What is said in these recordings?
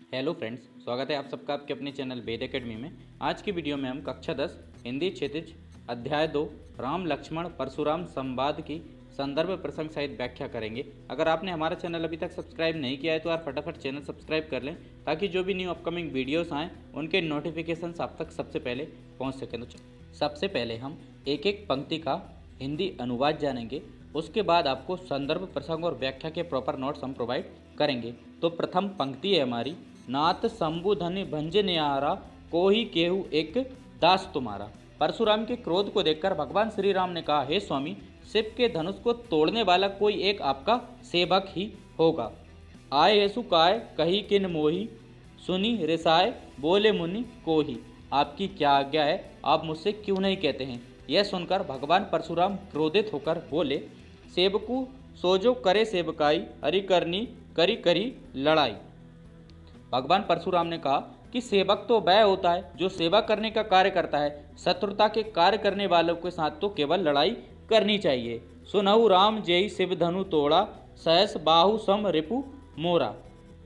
Hello friends, स्वागत है आप सबका आपके अपने चैनल वेद एकेडमी में। आज की वीडियो में हम कक्षा 10 हिंदी क्षितिज अध्याय 2 राम लक्ष्मण परशुराम संवाद की संदर्भ प्रसंग सहित व्याख्या करेंगे। अगर आपने हमारा चैनल अभी तक सब्सक्राइब नहीं किया है तो आप फटाफट चैनल सब्सक्राइब कर लें ताकि जो भी न्यू अपकमिंग वीडियोस आएँ उनके नोटिफिकेशन आप तक सबसे पहले पहुँच सकें। तो सबसे पहले हम एक एक पंक्ति का हिंदी अनुवाद जानेंगे, उसके बाद आपको संदर्भ प्रसंग और व्याख्या के प्रॉपर नोट्स हम प्रोवाइड करेंगे। तो प्रथम पंक्ति है हमारी, नाथ शंभु धन भंजनियारा को ही केहू एक दास तुम्हारा। परशुराम के क्रोध को देखकर भगवान श्री राम ने कहा, हे स्वामी, शिव के धनुष को तोड़ने वाला कोई एक आपका सेवक ही होगा। आए हेसु काय कही किन मोही, सुनी रिसाए बोले मुनि को ही। आपकी क्या आज्ञा है, आप मुझसे क्यों नहीं कहते हैं। यह सुनकर भगवान परशुराम क्रोधित होकर बोले, सेवकू सोजो करे सेवकाई, हरि करनी करी करी लड़ाई। भगवान परशुराम ने कहा कि सेवक तो वह होता है जो सेवा करने का कार्य करता है, शत्रुता के कार्य करने वालों के साथ तो केवल लड़ाई करनी चाहिए। सुनहु राम जेहि शिव धनु तोड़ा, सहस बाहु सम रिपु मोरा।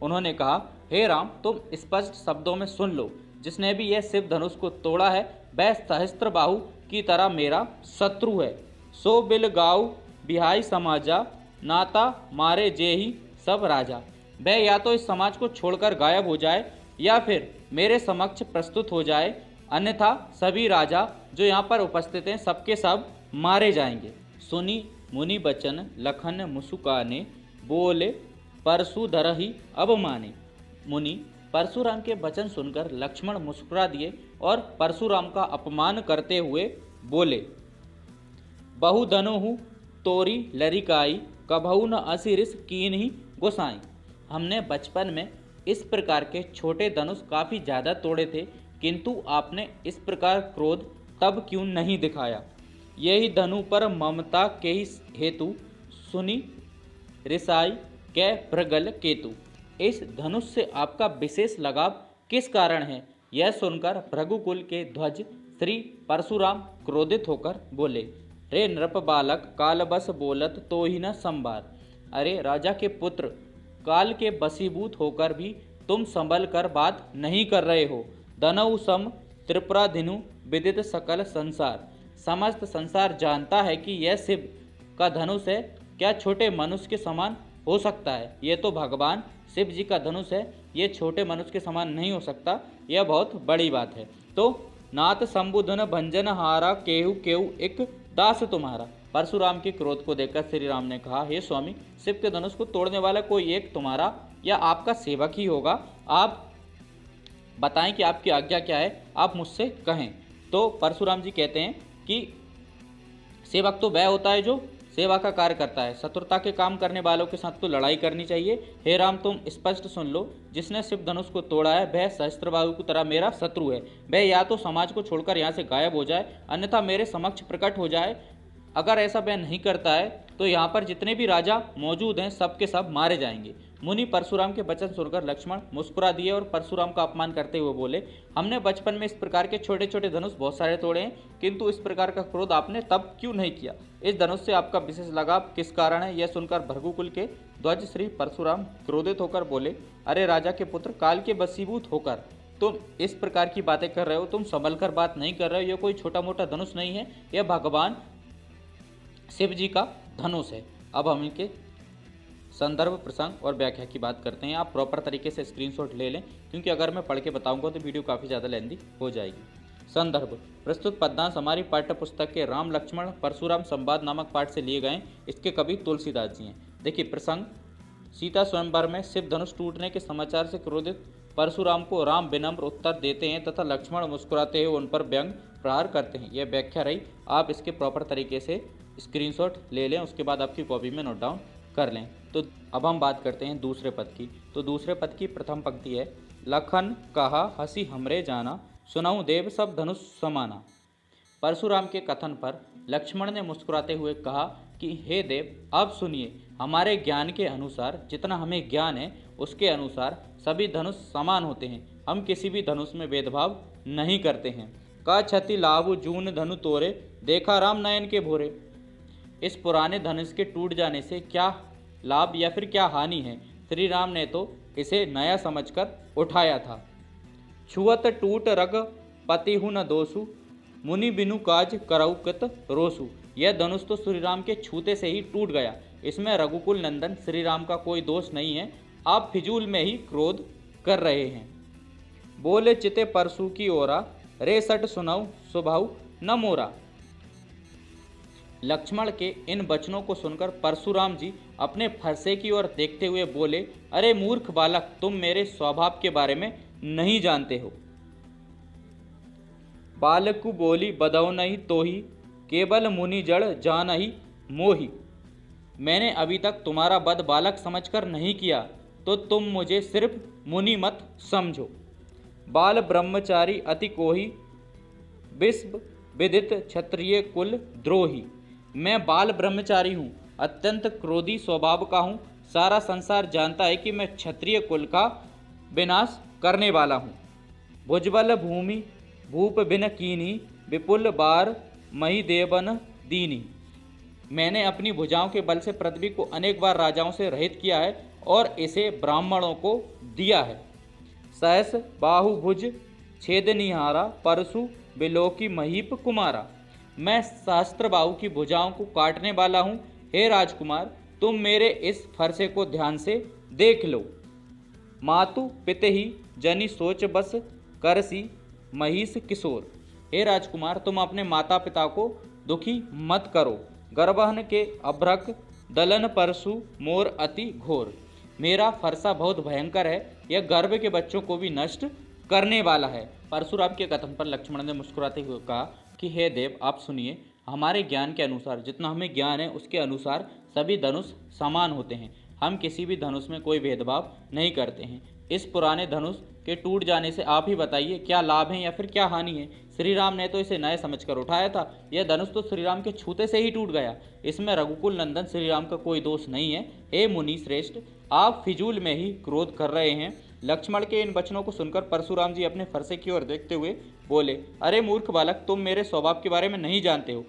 उन्होंने कहा, हे राम, तुम स्पष्ट शब्दों में सुन लो, जिसने भी यह शिव धनुष को तोड़ा है वह सहस्त्र बाहु की तरह मेरा शत्रु है। सो बिल गाऊ बिहाई समाजा, नाता मारे जेहि सब राजा। वह या तो इस समाज को छोड़कर गायब हो जाए या फिर मेरे समक्ष प्रस्तुत हो जाए, अन्यथा सभी राजा जो यहाँ पर उपस्थित हैं सबके सब मारे जाएंगे। सुनी मुनि बचन लखन मुसुकाने, बोले परशुधर ही अब माने। मुनि परशुराम के वचन सुनकर लक्ष्मण मुस्कुरा दिए और परशुराम का अपमान करते हुए बोले, बहुधनु तोरी लरिकाई, कभऊ न असिरिस कीन ही गोसाई। हमने बचपन में इस प्रकार के छोटे धनुष काफ़ी ज़्यादा तोड़े थे, किंतु आपने इस प्रकार क्रोध तब क्यों नहीं दिखाया। यही धनु पर ममता के ही हेतु, सुनी रिसाई कै भृगल केतु। इस धनुष से आपका विशेष लगाव किस कारण है। यह सुनकर भृगुकुल के ध्वज श्री परशुराम क्रोधित होकर बोले, रे नृप बालक काल बस बोलत तो ही न संभार। अरे राजा के पुत्र, काल के बसीभूत होकर भी तुम संभल कर बात नहीं कर रहे हो। धनऊ सम त्रिपुराधिनु विदित सकल संसार। समस्त संसार जानता है कि यह शिव का धनुष है, क्या छोटे मनुष्य के समान हो सकता है। यह तो भगवान शिव जी का धनुष है, ये छोटे मनुष्य के समान नहीं हो सकता, यह बहुत बड़ी बात है। तो नाथ शंभुधन भंजन हारा, केहू केहू एक दास तुम्हारा। परशुराम के क्रोध को देखकर श्री राम ने कहा, हे स्वामी, शिव के धनुष को तोड़ने वाला कोई एक तुम्हारा या आपका सेवक ही होगा। आप बताएं कि आपकी आज्ञा क्या है, आप मुझसे कहें। तो परशुराम जी कहते हैं कि सेवक तो वह होता है जो सेवा का कार्य करता है, शत्रुता के काम करने वालों के साथ तो लड़ाई करनी चाहिए। हे राम, तुम स्पष्ट सुन लो, जिसने शिव धनुष को तोड़ा है वह सहस्त्रबाहु की तरह मेरा शत्रु है। वह या तो समाज को छोड़कर यहाँ से गायब हो जाए, अन्यथा मेरे समक्ष प्रकट हो जाए। अगर ऐसा वह नहीं करता है तो यहाँ पर जितने भी राजा मौजूद हैं सबके सब मारे जाएंगे। मुनि परशुराम के वचन सुनकर लक्ष्मण मुस्कुरा दिए और परशुराम का अपमान करते हुए बोले, हमने बचपन में इस प्रकार के छोटे छोटे धनुष बहुत सारे तोड़े हैं, किंतु इस प्रकार का क्रोध आपने तब क्यों नहीं किया। इस धनुष से आपका विशेष लगाव किस कारण है। यह सुनकर भृगुकुल के ध्वज श्री परशुराम क्रोधित होकर बोले, अरे राजा के पुत्र, काल के बसीभूत होकर तुम इस प्रकार की बातें कर रहे हो, तुम संभल कर बात नहीं कर रहे हो। यह कोई छोटा मोटा धनुष नहीं है, यह भगवान शिव जी का धनुष है। अब हम इनके संदर्भ प्रसंग और व्याख्या की बात करते हैं। आप प्रॉपर तरीके से स्क्रीनशॉट ले लें, क्योंकि अगर मैं पढ़ के बताऊंगा तो वीडियो काफ़ी ज़्यादा लेंदी हो जाएगी। संदर्भ, प्रस्तुत पद्यांश हमारी पाठ्य पुस्तक के राम लक्ष्मण परशुराम संवाद नामक पाठ से लिए गए। इसके कवि तुलसीदास जी हैं। देखिए प्रसंग, सीता स्वयंवर में शिव धनुष टूटने के समाचार से क्रोधित परशुराम को राम विनम्र उत्तर देते हैं तथा लक्ष्मण मुस्कुराते हुए उन पर व्यंग प्रहार करते हैं। यह व्याख्या रही, आप इसके प्रॉपर तरीके से स्क्रीनशॉट ले लें, उसके बाद आपकी कॉपी में नोट डाउन कर लें। तो अब हम बात करते हैं दूसरे पद की। तो दूसरे पद की प्रथम पंक्ति है, लखन कहा हंसी हमरे जाना, सुनऊ देव सब धनुष समाना। परशुराम के कथन पर लक्ष्मण ने मुस्कुराते हुए कहा कि हे देव, अब सुनिए, हमारे ज्ञान के अनुसार, जितना हमें ज्ञान है उसके अनुसार सभी धनुष समान होते हैं। हम किसी भी धनुष में भेदभाव नहीं करते हैं। का क्षति लाभ जून धनु तोरे, देखा राम नयन के भोरे। इस पुराने धनुष के टूट जाने से क्या लाभ या फिर क्या हानि है। श्री राम ने तो इसे नया समझकर उठाया था। छुअत टूट रग पतिहु न दोषु, मुनि बिनु काज करऊ कृत रोसु। यह धनुष तो श्री राम के छूते से ही टूट गया, इसमें रघुकुल नंदन श्री राम का कोई दोष नहीं है, आप फिजूल में ही क्रोध कर रहे हैं। बोले चिते परसु की ओरा, रे सट सुनाऊ सुभाऊ न मोरा। लक्ष्मण के इन वचनों को सुनकर परशुराम जी अपने फरसे की ओर देखते हुए बोले, अरे मूर्ख बालक, तुम मेरे स्वभाव के बारे में नहीं जानते हो। बालक को बोली बदौ नहीं तोही, केवल मुनि जड़ जानहि मोहि। मैंने अभी तक तुम्हारा वध बालक समझकर नहीं किया, तो तुम मुझे सिर्फ मुनि मत समझो। बाल ब्रह्मचारी अति कोही, विश्व विदित क्षत्रिय कुल द्रोही। मैं बाल ब्रह्मचारी हूँ, अत्यंत क्रोधी स्वभाव का हूँ। सारा संसार जानता है कि मैं क्षत्रिय कुल का विनाश करने वाला हूँ। भुजबल भूमि भूप बिन कीनी, विपुल बार मही देवन दीनी। मैंने अपनी भुजाओं के बल से पृथ्वी को अनेक बार राजाओं से रहित किया है और इसे ब्राह्मणों को दिया है। सहस बाहुभुज छेद निहारा, परशु बिलोकी महीप कुमारा। मैं सहस्त्र बाहु की भुजाओं को काटने वाला हूँ। हे राजकुमार, तुम मेरे इस फरसे को ध्यान से देख लो। मातु पिते ही जनि सोच बस, करसी महिष किशोर। हे राजकुमार, तुम अपने माता पिता को दुखी मत करो। गर्वहन के अभ्रक दलन परशु, मोर अति घोर। मेरा फरसा बहुत भयंकर है, यह गर्भ के बच्चों को भी नष्ट करने वाला है। परशुराम के कथन पर लक्ष्मण ने मुस्कुराते हुए कहा कि हे देव, आप सुनिए, हमारे ज्ञान के अनुसार, जितना हमें ज्ञान है उसके अनुसार सभी धनुष समान होते हैं। हम किसी भी धनुष में कोई भेदभाव नहीं करते हैं। इस पुराने धनुष के टूट जाने से आप ही बताइए क्या लाभ है या फिर क्या हानि है। श्री राम ने तो इसे नए समझकर उठाया था, यह धनुष तो श्री राम के छूते से ही टूट गया, इसमें रघुकुल नंदन श्री राम का कोई दोष नहीं है। हे मुनि श्रेष्ठ, आप फिजूल में ही क्रोध कर रहे हैं। लक्ष्मण के इन वचनों को सुनकर परशुराम जी अपने फरसे की ओर देखते हुए बोले, अरे मूर्ख बालक, तुम मेरे स्वभाव के बारे में नहीं जानते हो।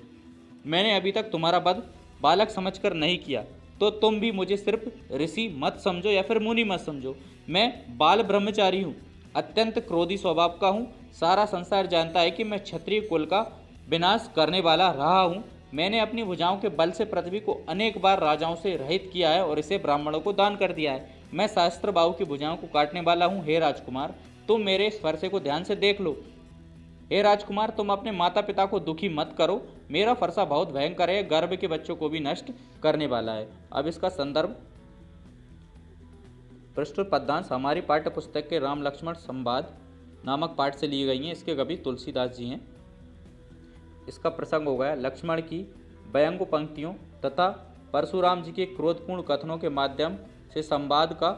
मैंने अभी तक तुम्हारा वध बालक समझकर नहीं किया, तो तुम भी मुझे सिर्फ ऋषि मत समझो या फिर मुनि मत समझो। मैं बाल ब्रह्मचारी हूँ, अत्यंत क्रोधी स्वभाव का हूँ। सारा संसार जानता है कि मैं क्षत्रिय कुल का विनाश करने वाला रहा हूँ। मैंने अपनी भुजाओं के बल से पृथ्वी को अनेक बार राजाओं से रहित किया है और इसे ब्राह्मणों को दान कर दिया है। मैं सहस्त्र बाहु की भुजाओं को काटने वाला हूँ। हे राजकुमार, तुम मेरे इस फरसे को ध्यान से देख लो। हे राजकुमार, तुम अपने माता पिता को दुखी मत करो। मेरा फरसा बहुत भयंकर है, गर्भ के बच्चों को भी नष्ट करने वाला है। अब इसका संदर्भ प्रस्तुत पद्यांश हमारी पाठ्य पुस्तक के राम लक्ष्मण संवाद नामक पाठ से ली गई हैं। इसके कवि तुलसीदास जी हैं। इसका प्रसंग हो गया लक्ष्मण की व्यंग्य पंक्तियों तथा परशुराम जी के क्रोधपूर्ण कथनों के माध्यम से संवाद का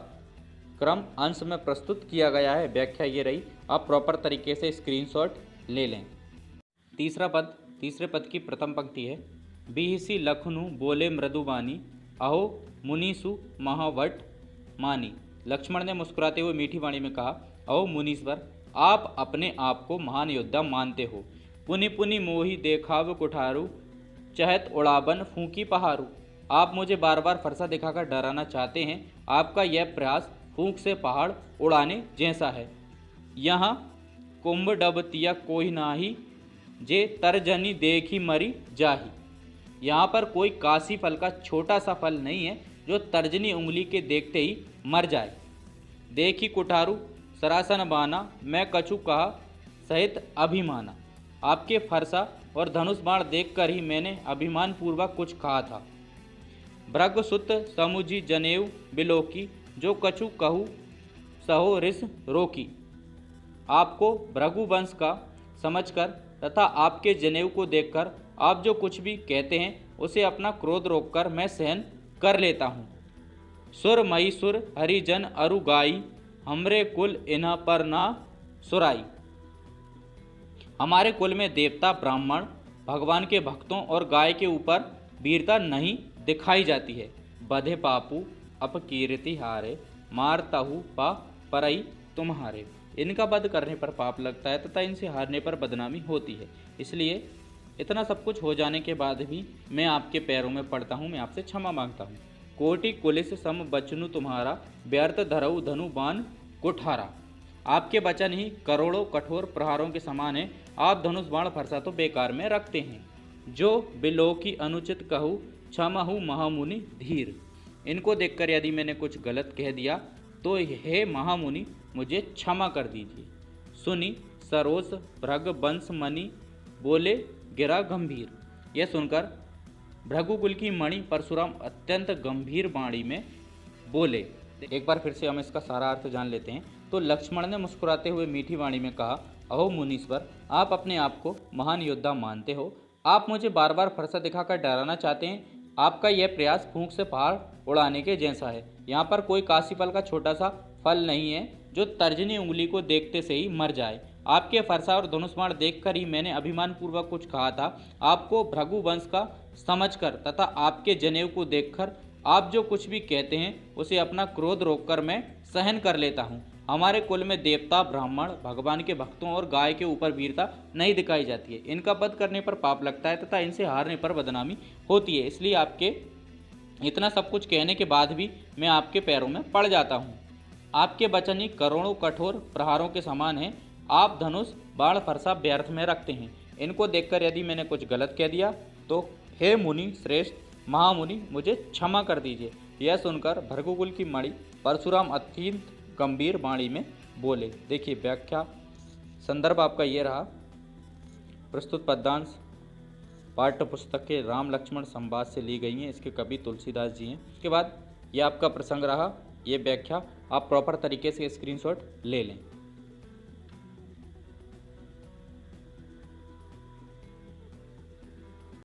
क्रम अंश में प्रस्तुत किया गया है। व्याख्या ये रही, आप प्रॉपर तरीके से स्क्रीनशॉट ले लें। तीसरे पद की प्रथम पंक्ति है, बिहिसी लखनु बोले मृदुबानी, अहो मुनीसु महावट मानी। लक्ष्मण ने मुस्कुराते हुए मीठी वाणी में कहा, अहो मुनीश्वर, आप अपने आप को महान योद्धा मानते हो। पुनि पुनि मोही देखाव कुठारू, चहत उड़ाबन फूंकी पहारू। आप मुझे बार बार फरसा दिखाकर डराना चाहते हैं। आपका यह प्रयास फूंक से पहाड़ उड़ाने जैसा है। यहाँ कुंभ डबतिया कोई नाही, जे तरजनी देखी मरी जाही। यहाँ पर कोई काशी फल का छोटा सा फल नहीं है जो तर्जनी उंगली के देखते ही मर जाए। देखी कुठारू सरासन बाना, मैं कछु कहा सहित अभिमाना। आपके फरसा और धनुष बाण देखकर ही मैंने अभिमान पूर्वक कुछ कहा था। भृगुसुत समुझी जनेऊ बिलोकी, जो कछु कहू सहो रिस रोकी। आपको भृगु वंश का समझकर तथा आपके जनेऊ को देखकर आप जो कुछ भी कहते हैं उसे अपना क्रोध रोककर मैं सहन कर लेता हूँ। सुर मई सुर हरिजन अरु गाई, हमरे कुल इन्ह पर ना सुराई। हमारे कुल में देवता ब्राह्मण भगवान के भक्तों और गाय के ऊपर वीरता नहीं दिखाई जाती है। बधे पापू अपकीर्ति हारे, मारताहु पा परई तुम्हारे। इनका वध करने पर पाप लगता है तथा इनसे हारने पर बदनामी होती है। इसलिए इतना सब कुछ हो जाने के बाद भी मैं आपके पैरों में पड़ता हूँ, मैं आपसे क्षमा मांगता हूँ। कोटि कुलिस सम बचनु तुम्हारा, व्यर्थ धरऊ धनु बाण कुठारा। आपके वचन ही करोड़ों कठोर प्रहारों के समान है, आप धनुष बाण फरसा तो बेकार में रखते हैं। जो बिलो की अनुचित कहूँ, क्षमहु महामुनि धीर। इनको देखकर यदि मैंने कुछ गलत कह दिया तो हे महामुनि मुझे क्षमा कर दीजिए। सुनी सरोस भृग वंश मणि, बोले गिरा गंभीर। यह सुनकर भृगुकुल की मणि परशुराम अत्यंत गंभीर वाणी में बोले। एक बार फिर से हम इसका सारा अर्थ जान लेते हैं। तो लक्ष्मण ने मुस्कुराते हुए मीठी वाणी में कहा, अहो मुनीश्वर, आप अपने आप को महान योद्धा मानते हो, आप मुझे बार बार फरसा दिखाकर डराना चाहते हैं। आपका यह प्रयास फूंक से पहाड़ उड़ाने के जैसा है। यहाँ पर कोई काशीफल का छोटा सा फल नहीं है जो तर्जनी उंगली को देखते से ही मर जाए। आपके फरसा और धनुष बाण देखकर ही मैंने अभिमान पूर्वक कुछ कहा था। आपको भृगु वंश का समझकर तथा आपके जनेऊ को देखकर आप जो कुछ भी कहते हैं उसे अपना क्रोध रोककर मैं सहन कर लेता हूँ। हमारे कुल में देवता, ब्राह्मण, भगवान के भक्तों और गाय के ऊपर वीरता नहीं दिखाई जाती है। इनका वध करने पर पाप लगता है तथा इनसे हारने पर बदनामी होती है। इसलिए आपके इतना सब कुछ कहने के बाद भी मैं आपके पैरों में पड़ जाता हूँ। आपके वचन ही करोड़ों कठोर प्रहारों के समान है, आप धनुष बाण फरसा व्यर्थ में रखते हैं। इनको देखकर यदि मैंने कुछ गलत कह दिया तो हे मुनि श्रेष्ठ महामुनि मुझे क्षमा कर दीजिए। यह सुनकर भृगुकुल की मणि परशुराम अत्यंत गंभीर वाणी में बोले। देखिए व्याख्या संदर्भ आपका ये रहा। प्रस्तुत पद्यांश पाठ्य पुस्तक के राम लक्ष्मण संवाद से ली गई हैं। इसके कवि तुलसीदास जी हैं। इसके बाद ये आपका प्रसंग रहा। ये व्याख्या आप प्रॉपर तरीके से स्क्रीनशॉट ले लें।